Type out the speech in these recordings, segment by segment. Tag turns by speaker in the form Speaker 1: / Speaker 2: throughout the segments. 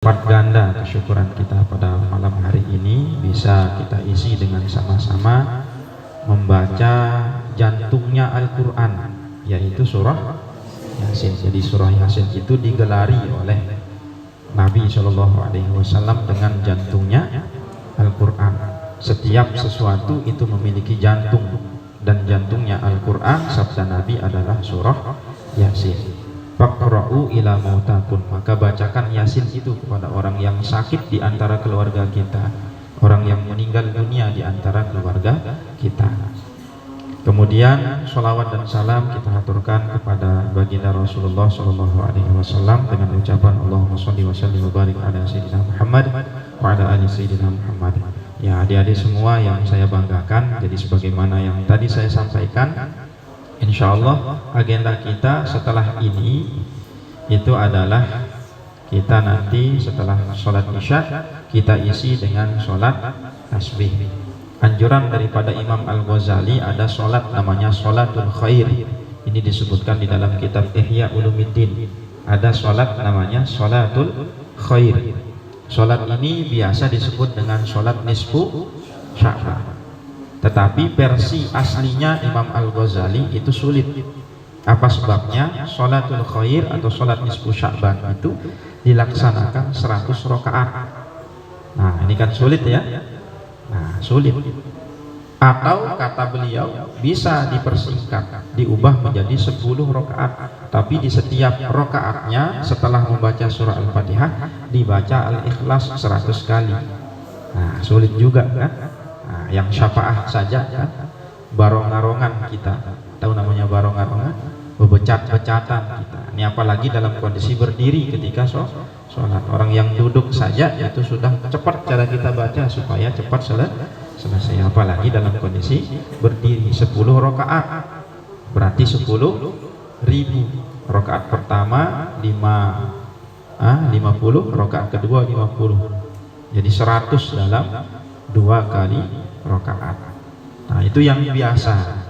Speaker 1: Lipat ganda kesyukuran kita pada malam hari ini bisa kita isi dengan sama-sama membaca jantungnya Al-Quran, yaitu surah Yasin. Jadi surah Yasin itu digelari oleh Nabi SAW dengan jantungnya Al-Quran. Setiap sesuatu itu memiliki jantung, dan jantungnya Al-Quran, sabda Nabi, adalah surah Yasin. Faqra'u ila mautakum, maka bacakan Yasin itu kepada orang yang sakit di antara keluarga kita, orang yang meninggal dunia di antara keluarga kita. Kemudian sholawat dan salam kita aturkan kepada baginda Rasulullah SAW dengan ucapan Allahumma sholli wa sallim wa barik ala sayyidina Muhammad wa ala ali sayyidina Muhammad. Ya, adik-adik semua yang saya banggakan, jadi sebagaimana yang tadi saya sampaikan, insya Allah agenda kita setelah ini itu adalah kita nanti setelah sholat isya kita isi dengan sholat tasbih. Anjuran daripada Imam Al-Ghazali ada sholat namanya sholatul khair. Ini disebutkan di dalam kitab Ihya Ulumuddin. Ada sholat namanya sholatul khair. Sholat ini biasa disebut dengan sholat nisfu Sya'ban. Tetapi versi aslinya Imam Al-Ghazali itu sulit. Apa sebabnya? Sholatul khair atau sholat nisfu Sya'ban itu dilaksanakan 100 rakaat. Nah, ini kan sulit ya. Nah, sulit. Atau kata beliau bisa dipersingkat, diubah menjadi 10 rakaat. Tapi di setiap rakaatnya setelah membaca surah Al-Fatihah dibaca Al-Ikhlas 100 kali. Nah, sulit juga kan? Nah, yang syafaah saja kan, barong-barongan kita, tahu namanya barong-barongan, bebecat-becatan kita. Ini apalagi dalam kondisi berdiri ketika sholat. Orang yang duduk saja itu sudah cepat cara kita baca supaya cepat selesai. Apalagi dalam kondisi berdiri. 10 rakaat berarti 10.000. Rakaat pertama 50, rakaat kedua 50. Jadi 100 dalam 2 kali rakaat. Nah, itu yang biasa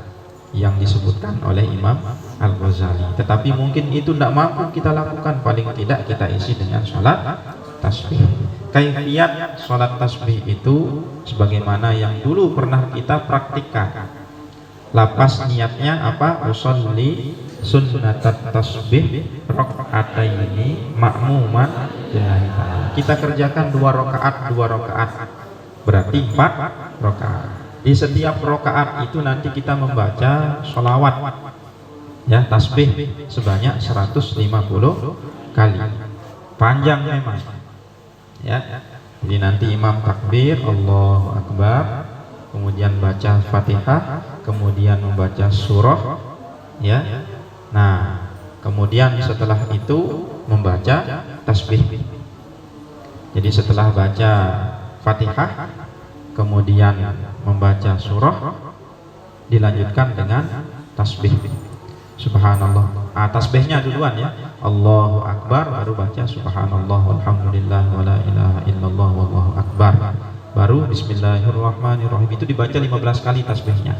Speaker 1: yang disebutkan oleh Imam Al-Ghazali. Tetapi mungkin itu tidak mampu kita lakukan, paling tidak kita isi dengan sholat tasbih. Kaifiyat sholat tasbih itu sebagaimana yang dulu pernah kita praktikkan. Lapas niatnya apa? Usolli sunnatat tasbih raka'ataini ma'muman lillahi ta'ala. Kita kerjakan 2 rakaat, berarti 4 rakaat. Di setiap rakaat itu nanti kita membaca sholawat, ya, tasbih sebanyak 150 kali. Panjang memang, ya. Jadi nanti imam takbir Allahu Akbar, kemudian baca Fatihah, kemudian membaca surah, ya. Nah, kemudian setelah itu membaca tasbih. Jadi setelah baca Fatihah, kemudian membaca surah, dilanjutkan dengan tasbih. Subhanallah. Tasbihnya duluan ya. Allahu Akbar, baru baca subhanallah walhamdulillah wala ilaha illallah wallahu akbar. Baru bismillahirrahmanirrahim. Itu dibaca 15 kali tasbihnya.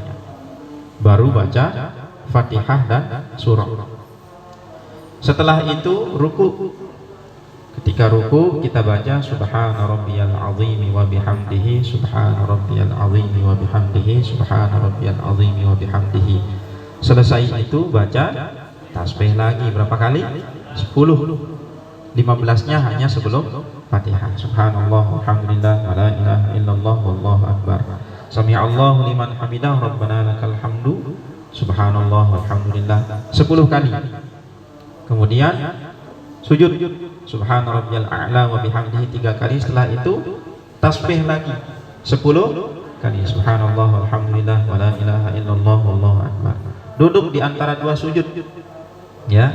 Speaker 1: Baru baca Fatihah dan surah. Setelah itu ruku. Ketika ruku kita baca subhana rabbiyal azimi wa bihamdihi, subhana rabbiyal azimi wa bihamdihi, subhana rabbiyal azimi wa bihamdihi. Selesai itu baca tasbih lagi berapa kali? 10. 15-nya hanya sebelum Fatihah. Subhanallah walhamdulillah wala ilaha illallah wallahu akbar. Sami'allahu liman hamidah rabbana lakal hamdu. Subhanallah walhamdulillah 10 kali. Kemudian sujud subhana rabbiyal a'la wa bihamdihi 3 kali. Setelah itu tasbih lagi 10 kali. Subhanallah walhamdulillah wala ilaha illallah wallahu akbar. Duduk di antara 2 sujud, ya.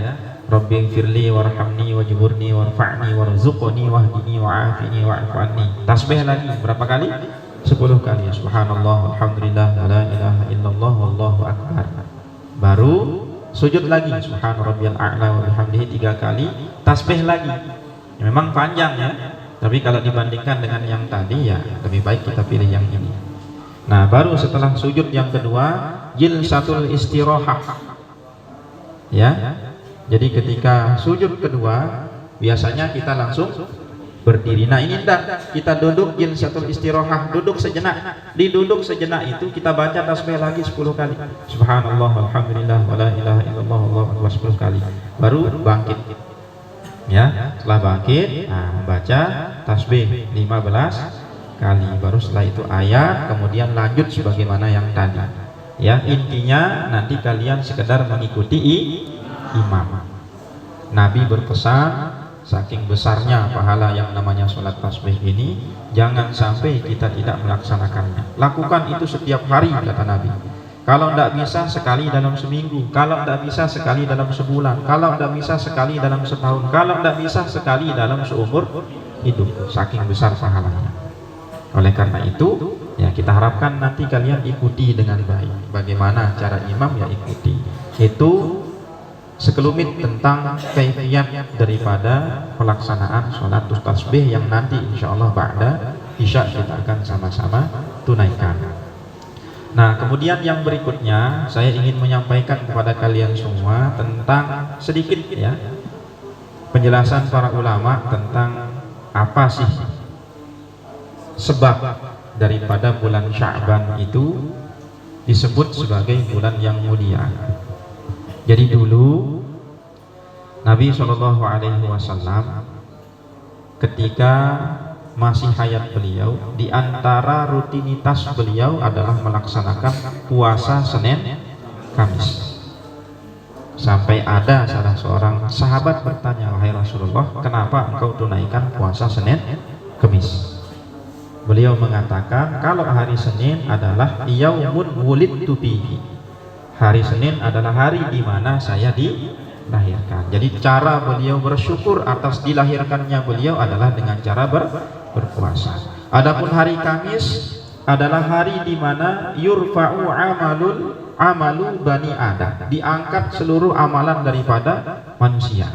Speaker 1: Rabbi firli warhamni wajburni warfa'ni warzuqni wahdini wa'afini wa'fu anni. Tasbih lagi berapa kali? 10 kali. Subhanallah walhamdulillah wala ilaha illallah wallahu akbar. Baru sujud lagi subhana rabbiyal a'la wa bihamdihi 3 kali. Tasbih lagi. Ya, memang panjang ya, tapi kalau dibandingkan dengan yang tadi ya lebih baik kita pilih yang ini. Nah, baru setelah sujud yang kedua jilsatul istirahah, ya. Jadi ketika sujud kedua biasanya kita langsung berdiri. Nah ini enggak, kita duduk jilsatul istirahah, duduk sejenak. Di duduk sejenak itu kita baca tasbih lagi 10 kali. Subhanallah, alhamdulillah, wala ilaha illallah, Allahu akbar 10 kali. Baru bangkit. Ya, setelah bangkit, baca tasbih 15 kali. Baru setelah itu ayat, kemudian lanjut sebagaimana yang tadi. Ya, intinya nanti kalian sekedar mengikuti imam. Nabi berpesan, saking besarnya pahala yang namanya sholat tasbih ini, jangan sampai kita tidak melaksanakannya. Lakukan itu setiap hari, kata Nabi. Kalau tidak bisa sekali dalam seminggu, kalau tidak bisa sekali dalam sebulan, kalau tidak bisa sekali dalam setahun, kalau tidak bisa sekali dalam seumur hidup. Saking besar pahalanya. Oleh karena itu, ya kita harapkan nanti kalian ikuti dengan baik. Bagaimana cara imam, ya ikuti. Itu sekelumit tentang kaifiyat daripada pelaksanaan sholat tasbih yang nanti insya Allah ba'da isya kita akan sama-sama tunaikan. Nah, kemudian yang berikutnya saya ingin menyampaikan kepada kalian semua tentang sedikit ya penjelasan para ulama tentang apa sih sebab daripada bulan Sya'ban itu disebut sebagai bulan yang mulia. Jadi dulu Nabi SAW ketika masih hayat beliau, di antara rutinitas beliau adalah melaksanakan puasa Senin Kamis. Sampai ada salah seorang sahabat bertanya, wahai Rasulullah, kenapa engkau tunaikan puasa Senin Kamis? Beliau mengatakan, kalau hari Senin adalah yaumun wulidtu fihi. Hari Senin adalah hari di mana saya dilahirkan. Jadi cara beliau bersyukur atas dilahirkannya beliau adalah dengan cara berpuasa. Adapun hari Kamis adalah hari di mana yurfa'u amalu bani Adam, diangkat seluruh amalan daripada manusia.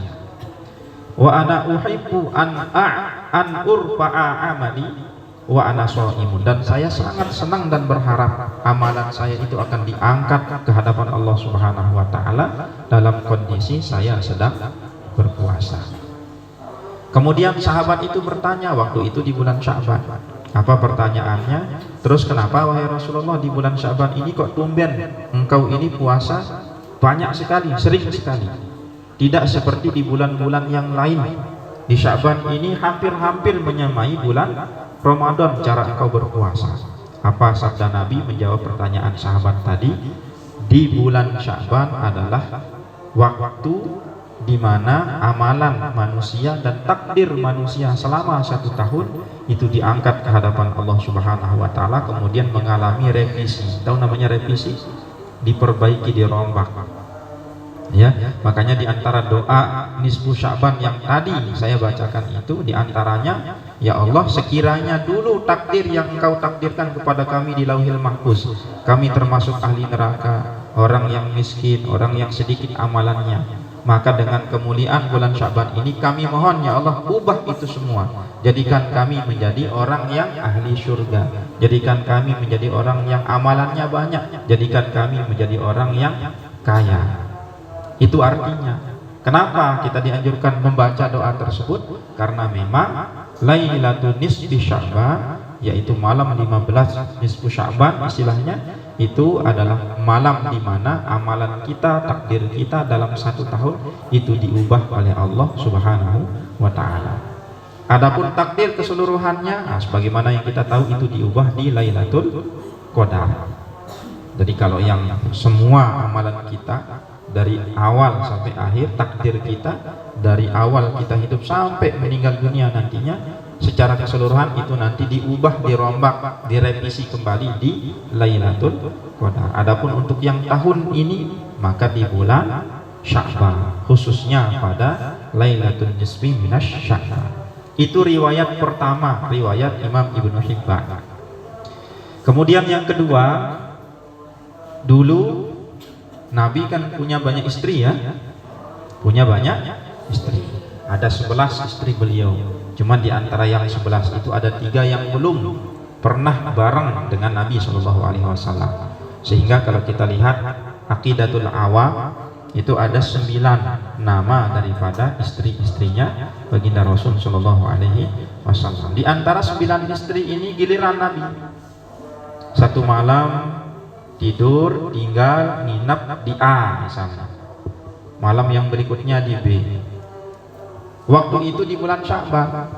Speaker 1: Wa ana uhibbu an urfa'a amali wa ana shaimun, dan saya sangat senang dan berharap amalan saya itu akan diangkat ke hadapan Allah Subhanahu wa taala dalam kondisi saya sedang berpuasa. Kemudian sahabat itu bertanya waktu itu di bulan Sya'ban. Apa pertanyaannya? Terus kenapa wahai Rasulullah di bulan Sya'ban ini kok tumben engkau ini puasa banyak sekali, sering sekali. Tidak seperti di bulan-bulan yang lain. Di Sya'ban ini hampir-hampir menyamai bulan Ramadan cara engkau berpuasa. Apa sabda Nabi menjawab pertanyaan sahabat tadi? Di bulan Sya'ban adalah waktu di mana amalan manusia dan takdir manusia selama 1 tahun itu diangkat ke hadapan Allah Subhanahu wa taala, kemudian mengalami revisi. Tahu namanya revisi? Diperbaiki, dirombak. Ya, makanya di antara doa nisfu Sya'ban yang tadi saya bacakan itu, di antaranya, ya Allah, sekiranya dulu takdir yang engkau takdirkan kepada kami di Lauhil Mahfuz, kami termasuk ahli neraka, orang yang miskin, orang yang sedikit amalannya, maka dengan kemuliaan bulan Sya'ban ini kami mohon ya Allah, ubah itu semua, jadikan kami menjadi orang yang ahli surga, jadikan kami menjadi orang yang amalannya banyak, jadikan kami menjadi orang yang kaya. Itu artinya kenapa kita dianjurkan membaca doa tersebut? Karena memang Lailatul Nisfi Sya'ban, yaitu malam 15 nisfu Sya'ban istilahnya, itu adalah malam di mana amalan kita, takdir kita dalam 1 tahun itu diubah oleh Allah Subhanahu wa taala. Adapun takdir keseluruhannya, sebagaimana yang kita tahu itu diubah di Lailatul Qadar. Jadi kalau yang semua amalan kita dari awal sampai akhir, takdir kita dari awal kita hidup sampai meninggal dunia nantinya secara keseluruhan itu nanti diubah, dirombak, direvisi kembali di Lailatul Qadar. Adapun untuk yang tahun ini maka di bulan Sya'ban, khususnya pada Lailatul Nisfi Minasy Sya'ban. Itu riwayat pertama, riwayat Imam Ibnu Hibban. Kemudian yang kedua, dulu Nabi kan punya banyak istri ya, punya banyak istri. Ada 11 istri beliau. Cuma di antara yang 11 itu ada 3 yang belum pernah bareng dengan Nabi SAW. Sehingga kalau kita lihat Aqidatul Awam itu ada 9 nama daripada istri-istrinya baginda Rasul Shallallahu Alaihi Wasallam. Di antara 9 istri ini giliran Nabi satu malam tidur tinggal nginap di A misalnya, malam yang berikutnya di B. Waktu itu di bulan Sya'ban,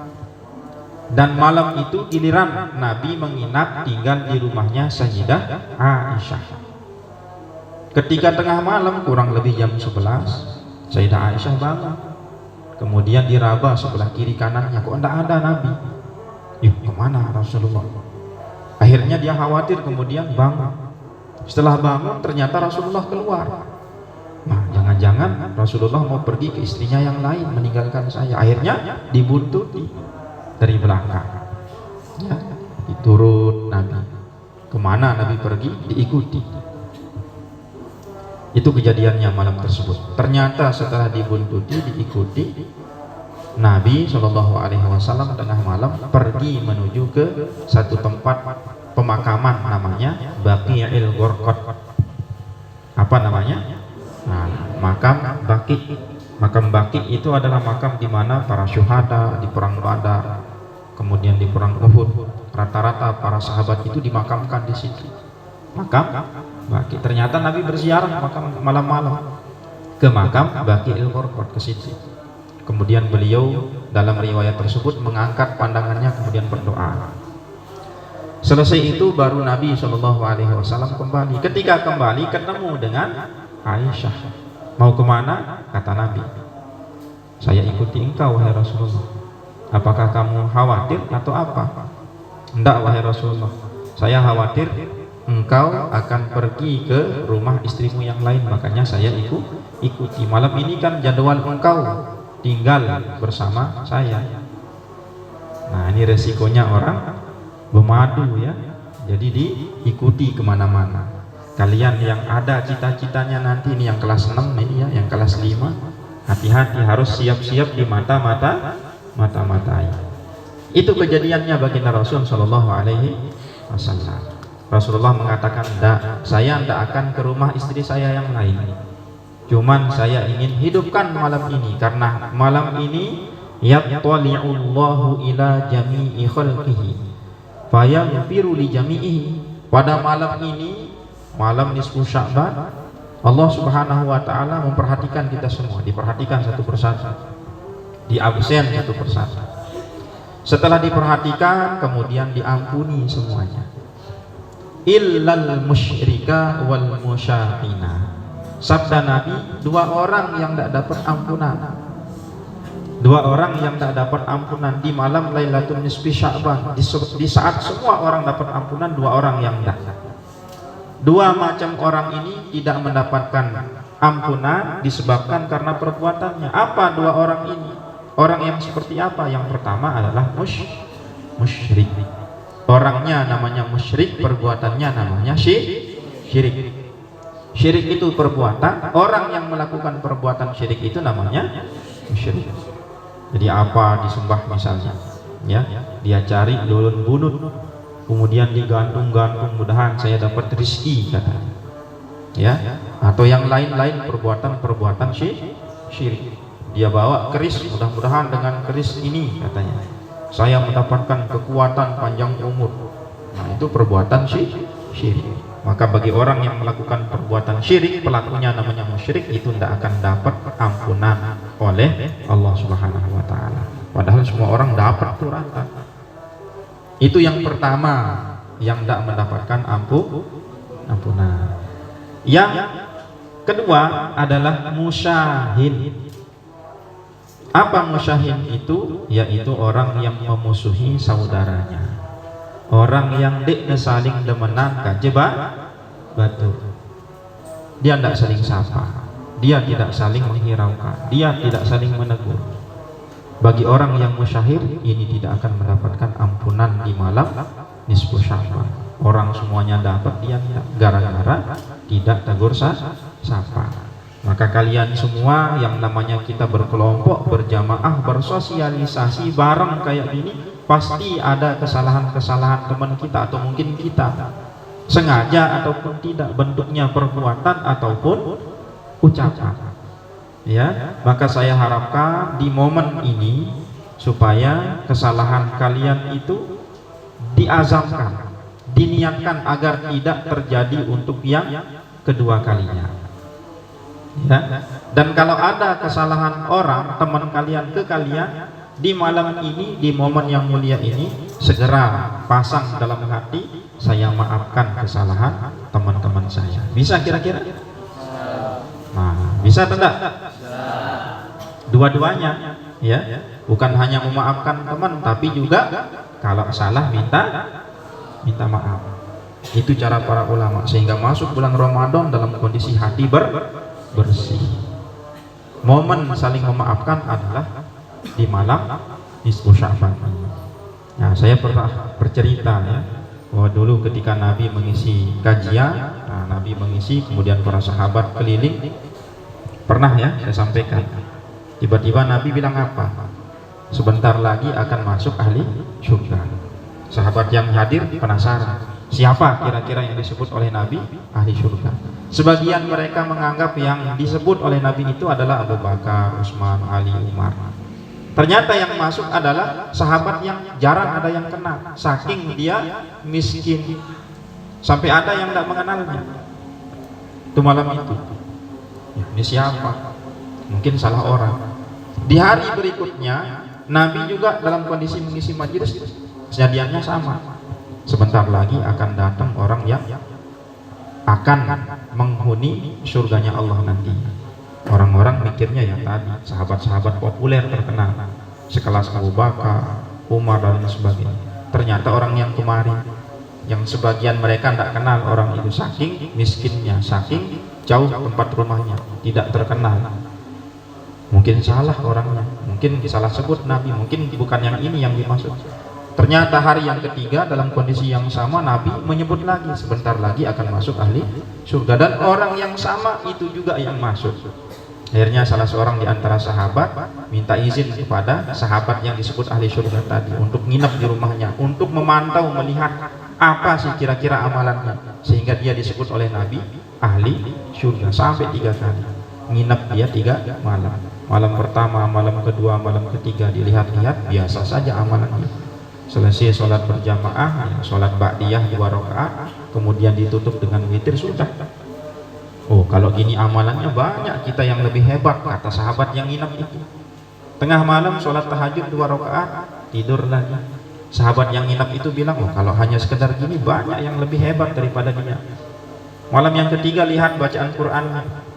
Speaker 1: dan malam itu giliran Nabi menginap tinggal di rumahnya Sayyidah Aisyah. Ketika tengah malam kurang lebih jam 11, Sayyidah Aisyah bangun, kemudian diraba sebelah kiri kanannya, kok tidak ada Nabi. Kemana Rasulullah? Akhirnya dia khawatir, kemudian bangun. Setelah bangun ternyata Rasulullah keluar. Nah, jangan-jangan Rasulullah mau pergi ke istrinya yang lain, meninggalkan saya. Akhirnya dibuntuti dari belakang, ya, diturut Nabi. Kemana Nabi pergi? Diikuti. Itu kejadiannya malam tersebut. Ternyata setelah dibuntuti, diikuti, Nabi Shallallahu Alaihi Wasallam tengah malam pergi menuju ke satu tempat pemakaman namanya Baqi'il Gharqad. Apa namanya? Nah, makam Baqi'. Makam Baqi' itu adalah makam di mana para syuhada di perang Badar, kemudian di perang Uhud, rata-rata para sahabat itu dimakamkan di situ. Makam Baqi'. Ternyata Nabi berziarah makam malam-malam ke makam Baqi'il Gharqad, ke situ. Kemudian beliau dalam riwayat tersebut mengangkat pandangannya kemudian berdoa. Selesai itu baru Nabi Shallallahu Alaihi Wasallam kembali. Ketika kembali ketemu dengan Aisyah. Mau kemana? Kata Nabi, saya ikuti engkau wahai Rasulullah. Apakah kamu khawatir atau apa? Enggak wahai Rasulullah, saya khawatir engkau akan pergi ke rumah istrimu yang lain, makanya saya ikuti. Malam ini kan jadwal engkau tinggal bersama saya. Nah, ini resikonya orang bermadu ya, jadi diikuti kemana-mana. Kalian yang ada cita-citanya nanti ini yang kelas 6 ini ya, yang kelas 5, hati-hati, harus siap-siap di mata-matai. Itu kejadiannya baginda Rasul Shallallahu Alaihi Wasallam. Rasulullah mengatakan, saya tidak akan ke rumah istri saya yang lain. Cuman saya ingin hidupkan malam ini, karena malam ini yattali'ullahu ila jami'i khalqihi fayaghfiru li jami'ihi. Pada malam ini, malam nisfu Sya'ban, Allah Subhanahu wa taala memperhatikan kita semua, diperhatikan satu persatu, diabsen satu persatu. Setelah diperhatikan, kemudian diampuni semuanya. Illal musyrika wal musyaqina. Sabda Nabi, 2 orang yang tidak dapat ampunan. 2 orang yang tidak dapat ampunan di malam Lailatul Nisfi Sya'ban. Di saat semua orang dapat ampunan, 2 orang yang tidak. 2 macam orang ini tidak mendapatkan ampunan disebabkan karena perbuatannya. Apa 2 orang ini? Orang yang seperti apa? Yang pertama adalah musyrik. Orangnya namanya musyrik, perbuatannya namanya syirik. Syirik itu perbuatan, orang yang melakukan perbuatan syirik itu namanya musyrik. Jadi apa disembah misalnya, ya, dia cari dulun bunut, kemudian digantung-gantung, mudahan saya dapat rezeki katanya, ya, atau yang lain-lain perbuatan syirik. Dia bawa keris, mudah-mudahan dengan keris ini katanya saya mendapatkan kekuatan panjang umur. Nah, itu perbuatan syirik. Maka bagi orang yang melakukan perbuatan syirik, pelakunya namanya musyrik, itu tidak akan dapat ampunan oleh Allah Subhanahu wa taala. Padahal semua orang dapat tuh rata. Itu yang pertama, yang tidak mendapatkan ampunan. Yang kedua adalah musyahin. Apa musyahin itu? Yaitu orang yang memusuhi saudaranya, orang yang saling demenan kajeba batu. Dia tidak saling sapa, dia tidak saling menghiraukan, dia tidak saling menegur. Bagi orang yang musyahir ini tidak akan mendapatkan ampunan di malam nisfu Sya'ban. Orang semuanya dapat, dia tidak, gara-gara tidak tegur sapa. Maka kalian semua yang namanya kita berkelompok, berjamaah, bersosialisasi bareng kayak gini, pasti ada kesalahan-kesalahan teman kita, atau mungkin kita sengaja ataupun tidak, bentuknya perbuatan ataupun ucapan. Ya, maka saya harapkan di momen ini supaya kesalahan kalian itu diazamkan, diniatkan agar tidak terjadi untuk yang kedua kalinya. Ya. Dan kalau ada kesalahan orang, teman kalian ke kalian, di malam ini, di momen yang mulia ini, segera pasang dalam hati, saya maafkan kesalahan teman-teman saya. Bisa kira-kira? Nah, bisa tidak? Dua-duanya, ya. Bukan hanya memaafkan teman, tapi juga kalau salah minta maaf. Itu cara para ulama sehingga masuk bulan Ramadan dalam kondisi hati bersih. Momen saling memaafkan adalah di malam nisfu Sya'ban. Nah, saya pernah bercerita ya, bahwa dulu ketika Nabi mengisi kajian, Nabi mengisi, kemudian para sahabat keliling. Pernah ya saya sampaikan, tiba-tiba Nabi bilang apa? Sebentar lagi akan masuk ahli surga. Sahabat yang hadir penasaran, siapa kira-kira yang disebut oleh Nabi ahli surga? Sebagian mereka menganggap yang disebut oleh Nabi itu adalah Abu Bakar, Utsman, Ali, Umar. Ternyata yang masuk adalah sahabat yang jarang ada yang kenal, saking dia miskin sampai ada yang tidak mengenalnya. Itu malam itu. Ya, ini siapa? Mungkin salah orang. Di hari berikutnya Nabi juga dalam kondisi mengisi majelis, kejadiannya sama. Sebentar lagi akan datang orang yang akan menghuni surganya Allah nanti. Orang-orang mikirnya yang tadi, sahabat-sahabat populer terkenal, sekelas Abu Bakar, Umar dan sebagainya. Ternyata orang yang kemarin, yang sebagian mereka tidak kenal orang itu, saking miskinnya, saking jauh tempat rumahnya, tidak terkenal. Mungkin salah orangnya, mungkin salah sebut Nabi, mungkin bukan yang ini yang dimaksud. Ternyata hari yang ketiga dalam kondisi yang sama Nabi menyebut lagi, sebentar lagi akan masuk ahli surga, dan orang yang sama itu juga yang masuk. Akhirnya salah seorang di antara sahabat minta izin kepada sahabat yang disebut ahli surga tadi untuk nginep di rumahnya, untuk memantau, melihat apa sih kira-kira amalannya, sehingga dia disebut oleh Nabi ahli surga. Sampai 3 kali nginep dia 3 malam. Malam pertama, malam kedua, malam ketiga dilihat-lihat biasa saja amalannya. Selesai sholat berjamaah, sholat ba'diyah 2 rakaat, kemudian ditutup dengan witir, sudah. Oh, kalau gini amalannya banyak kita yang lebih hebat, kata sahabat yang nginep itu. Tengah malam sholat tahajud 2 rakaat, tidur lagi. Sahabat yang nginep itu bilang, oh kalau hanya sekedar gini banyak yang lebih hebat daripada dia. Malam yang ketiga lihat bacaan Quran,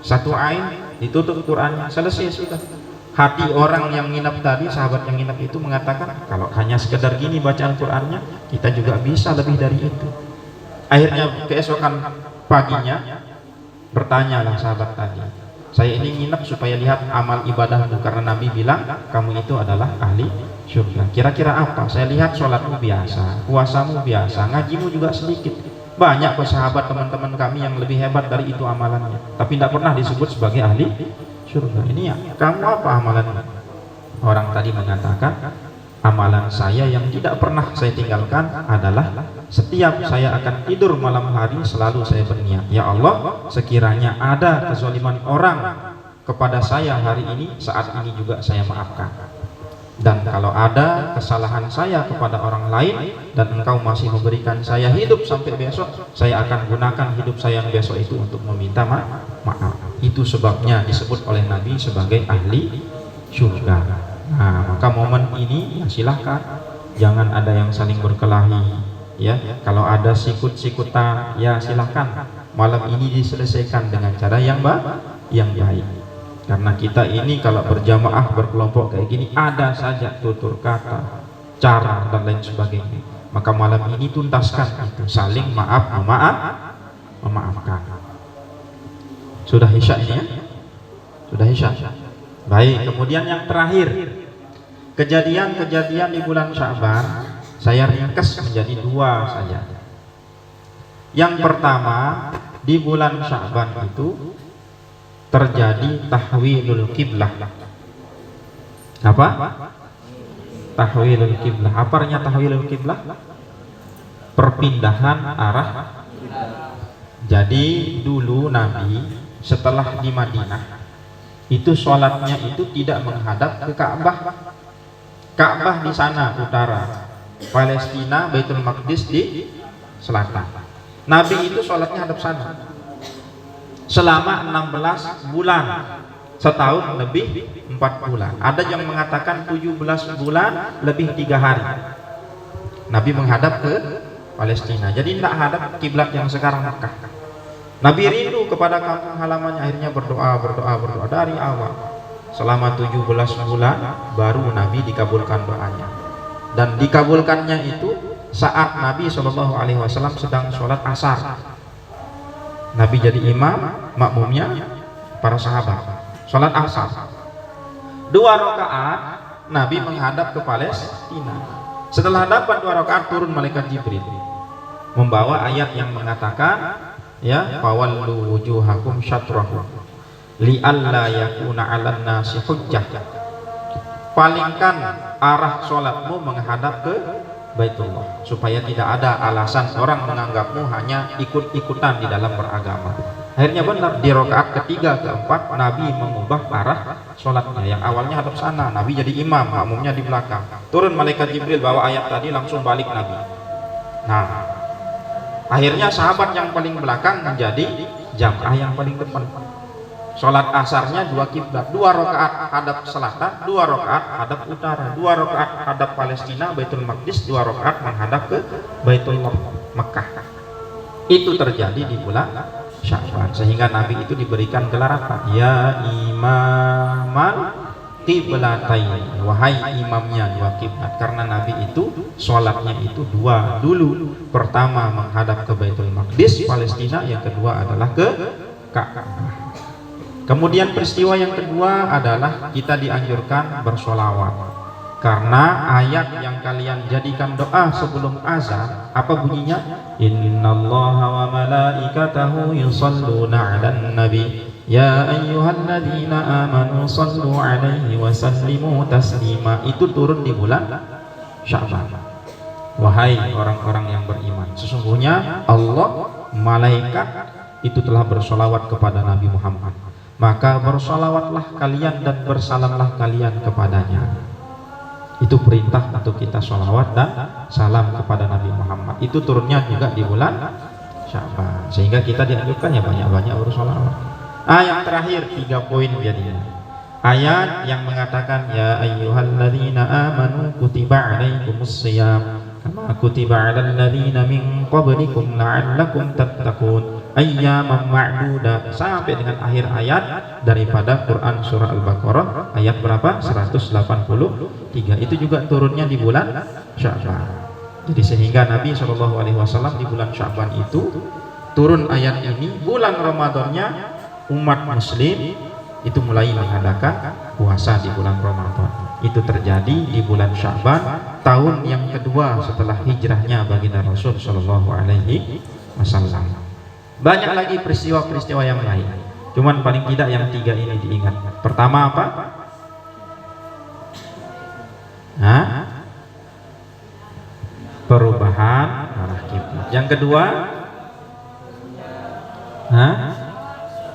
Speaker 1: 1 ain, ditutup Qurannya, selesai sudah. Hati orang yang nginep tadi, sahabat yang nginep itu mengatakan, kalau hanya sekedar gini bacaan Qurannya, kita juga bisa lebih dari itu. Akhirnya keesokan paginya bertanyalah sahabat tadi, saya ini nginep supaya lihat amal ibadahmu, karena Nabi bilang kamu itu adalah ahli surga. Kira-kira apa? Saya lihat sholatmu biasa, puasamu biasa, ngajimu juga sedikit. Banyak kok sahabat teman-teman kami yang lebih hebat dari itu amalannya, tapi tidak pernah disebut sebagai ahli surga. Ini ya, kamu apa amalannya? Orang tadi mengatakan, amalan saya yang tidak pernah saya tinggalkan adalah setiap saya akan tidur malam hari selalu saya berniat, ya Allah, sekiranya ada kezaliman orang kepada saya hari ini, saat ini juga saya maafkan. Dan kalau ada kesalahan saya kepada orang lain dan engkau masih memberikan saya hidup sampai besok, saya akan gunakan hidup saya yang besok itu untuk meminta maaf. Itu sebabnya disebut oleh Nabi sebagai ahli surga. Nah, maka momen ini ya silahkan, jangan ada yang saling berkelahi, ya. Kalau ada sikut-sikutan, ya silahkan malam ini diselesaikan dengan cara yang baik. Karena kita ini kalau berjamaah berkelompok kayak gini ada saja tutur kata, cara dan lain sebagainya. Maka malam ini tuntaskan itu, saling memaafkan. Sudah isya ini ya? Sudah isya. Baik, kemudian yang terakhir, kejadian-kejadian di bulan Sya'ban saya ringkas menjadi 2 saja. Yang pertama, di bulan Sya'ban itu terjadi tahwilul kiblah. Apa? Tahwilul kiblah. Apa artinya tahwilul kiblah? Perpindahan arah. Jadi dulu Nabi setelah di Madinah itu sholatnya itu tidak menghadap ke Ka'bah. Ka'bah di sana utara, Palestina, Baitul Maqdis di selatan. Nabi itu sholatnya hadap sana selama 16 bulan, setahun lebih 4 bulan. Ada yang mengatakan 17 bulan lebih 3 hari Nabi menghadap ke Palestina. Jadi tidak hadap kiblat yang sekarang Makkah. Nabi rindu kepada kampung halamannya, akhirnya berdoa dari awal selama 17 bulan, baru Nabi dikabulkan doanya. Dan dikabulkannya itu saat Nabi SAW sedang sholat asar. Nabi jadi imam, makmumnya para sahabat sholat asar. 2 rakaat Nabi menghadap ke Palestina. Setelah dapat 2 rakaat, turun malaikat Jibril membawa ayat yang mengatakan, ya, fawallu wujuhakum syatrahu li'alla yakuna 'alan nasi hujjah. Palingkan arah sholatmu menghadap ke Baitullah, supaya tidak ada alasan orang menganggapmu hanya ikut-ikutan di dalam beragama. Akhirnya benar, di rakaat ketiga keempat Nabi mengubah arah sholatnya. Yang awalnya hadap sana, Nabi jadi imam, makmumnya di belakang. Turun malaikat Jibril bawa ayat tadi, langsung balik Nabi. Nah, akhirnya sahabat yang paling belakang menjadi jamaah yang paling depan. Sholat asarnya 2 kiblat, 2 rakaat hadap selatan, 2 rakaat hadap utara, 2 rakaat hadap Palestina, Baitul Maqdis, 2 rakaat menghadap ke Baitullah, Mekah. Itu terjadi di bulan Sya'ban, sehingga Nabi itu diberikan gelar apa? Ya imaman qiblatain, wahai imamnya 2 kiblat. Karena Nabi itu sholatnya itu 2 dulu. Pertama menghadap ke Baitul Maqdis, Palestina, yang kedua adalah ke Ka'bah. Kemudian peristiwa yang kedua adalah kita dianjurkan bersolawat, karena ayat yang kalian jadikan doa sebelum azan apa bunyinya? Innallaha wa malaikatahu yusalluna 'alan nabi ya ayyuhalladzina amanu sallu 'alaihi wa sallimu taslima. Itu turun di bulan Sya'ban. Wahai orang-orang yang beriman, sesungguhnya Allah, malaikat itu telah bersolawat kepada Nabi Muhammad, maka bersolawatlah kalian dan bersalamlah kalian kepadanya. Itu perintah untuk kita solawat dan salam kepada Nabi Muhammad. Itu turunnya juga di bulan Sya'ban, sehingga kita dianjurkan ya banyak-banyak bersolawat. Yang terakhir 3 poin jadinya. Ayat yang mengatakan ya ayyuhalladzina amanu kutiba alaikumus shiyam kama kutiba 'alal ladzina min qablikum la'allakum tattaqun ayyaman ma'dudat, sampai dengan akhir ayat daripada Quran surah Al-Baqarah ayat berapa? 183. Itu juga turunnya di bulan Sya'ban. Jadi sehingga Nabi SAW di bulan Sya'ban itu turun ayat ini. Bulan Ramadannya umat muslim itu mulai mengadakan puasa di bulan Ramadan. Itu terjadi di bulan Sya'ban, tahun yang kedua setelah hijrahnya baginda Rasul SAW. Banyak lagi peristiwa-peristiwa yang lain, cuman paling tidak yang 3 ini diingat. Pertama apa? Perubahan arah kiblat. Yang kedua,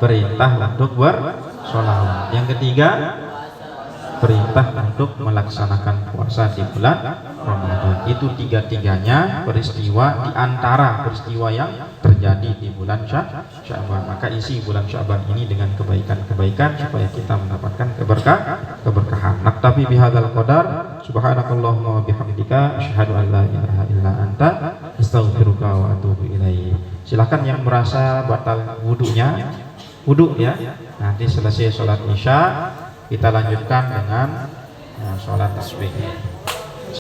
Speaker 1: perintah untuk bersolawat. Yang ketiga, perintah untuk melaksanakan puasa di bulan Ramadan. Itu 3-tiganya peristiwa di antara peristiwa yang terjadi di bulan Sya'ban. Maka isi bulan Sya'ban ini dengan kebaikan-kebaikan supaya kita mendapatkan keberkahan. Naktafi bihadzal qadar, subhanakallahumma wa bihamdika, asyhadu an la ilaha illa anta, astaghfiruka wa atubu ilaik. Silakan yang merasa batal wudunya, wudu ya. Nanti selesai sholat Isya kita lanjutkan dengan sholat tasbih.